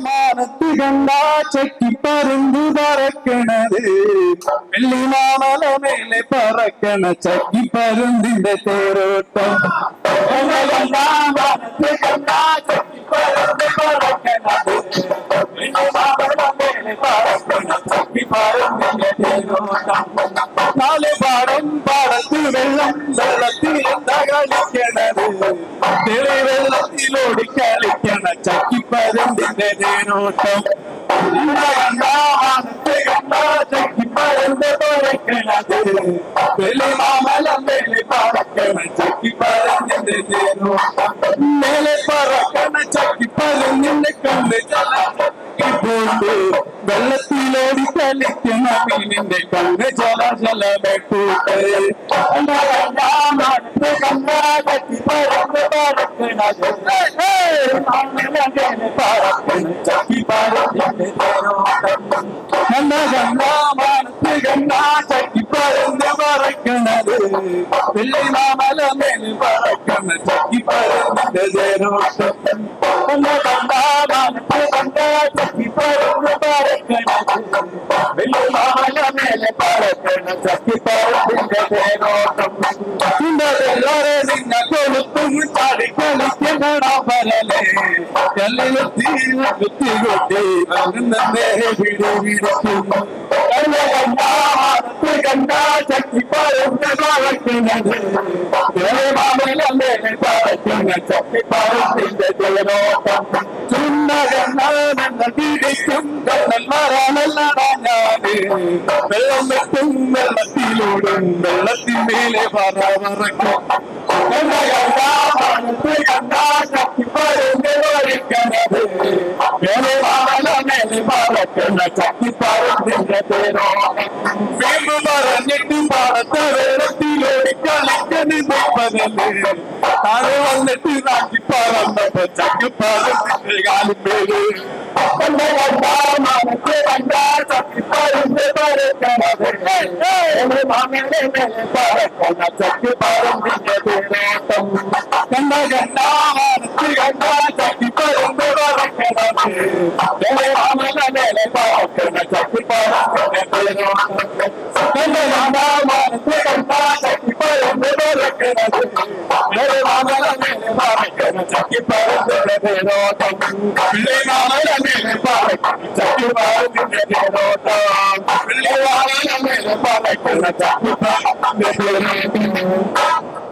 മാനത്ത് കണ്ടാ ചെക്കി പരുന്ത് പറക്കണത് വെള്ളി മാമല മേലെ പറക്കണ ചക്കി പരുന്തിന്റെ തേരോട്ടം. മാനത്ത് കണ്ടാ ചെക്കി പരുന്ത് പറക്കണത് വെള്ളി മാമല മേലെ പറക്കണ ചക്കി പരുന്തിന്റെ തേരോട്ടം. നാല് പാടം പാടത്ത് വെള്ളം വെള്ളത്തിലെന്താ കളിക്കണത് തെളി വെള്ളത്തിലോടി കളിക്കണ ചക്കി പരുന്തിന്റെ തേരോട്ടം. ചക്കി പരുന്ത് പറക്കണത് വെള്ളി മാമല മേലെ പറക്കണ ചക്കി പരുന്തിന്റെ തേരോട്ടം. മേലെ പറക്കണ ചക്കി പരുന്തിന്റെ കണ്ണ് പോണ്ട് വെള്ളത്തിലോടി കളിക്കുന്ന മീനിന്റെ കണ്ണ് ജലജലമെട്ടൂട്ട്. മാനത്ത് കണ്ടാ ചക്കി പരുന്ത് പറക്കണത് വെള്ളി മാമല മേൽ പറക്കണ ചക്കി പരുന്തിന്റെ തേരോട്ടം. മാനത്ത് കണ്ടാ ചക്കി പരുന്ത് പറക്കണത് വെള്ളി മാമല മേലെ പറക്കണ ചക്കി പരുന്തിന്റെ തേരോട്ടം. നിന്ന കൊളുത്തും ചാടി കളിക്കണ പരലേ കല്ലില് തീ കൊട്ടി അങ്ങനെ വിടുവിടും. കണ്ടാ ചക്കി പരുന്ത് പറക്കണത് വെള്ളി മാമല മേലെ പറക്കണ ചക്കി പരുന്തിന്റെ തേരോട്ടം. ചുണ്ടകണ്ണടിക്കും കണ്ണന്മാരാണല്ലാതെ വെള്ളം വെട്ടും വെള്ളത്തിലൂടും വെള്ളത്തിന്മേലെ പറവറക്കും. കണ്ടാ ചക്കി പരുന്ത് പറക്കണത് വെള്ളി മാമല മേലെ പറക്കണ ചക്കി പരുന്തിന്റെ തേരോട്ടം. വീമ്പ് പറഞ്ഞിട്ട് പാടത്തെ വെള്ളത്തിലോടി കളിക്കണ പരല് താഴെ വന്നിട്ട് നാക്കി പറന്നപ്പോ ചക്കി പരുന്തിന്റെ കാലും പേര്. മാനത്ത് കണ്ടാ ചക്കി പരുന്ത് പറക്കണത് വെള്ളി മാമല മേലെ പറക്കണ ചക്കി പരുന്തിന്റെ തേരോട്ടം. മാനത്ത് കണ്ടാ ചക്കി പരുന്ത് പറക്കണത് വെള്ളി മാമല മേലെ പറക്കണ ചക്കി പരുന്തിന്റെ തേരോട്ടം. മാനത്ത് കണ്ടാ ചക്കി പരുന്ത് പറക്കണത് വെള്ളി മാമല മേലെ പറക്കണ ചക്കി പരുന്തിന്റെ തേരോട്ടം. വെള്ളി മാമല മേലെ പറക്കണ ചക്കി പരുന്തിന്റെ തേരോട്ടം. വെള്ളി മാമല മേലെ പറക്കണ ചക്കി പരുന്തിന്റെ തേരോട്ടം.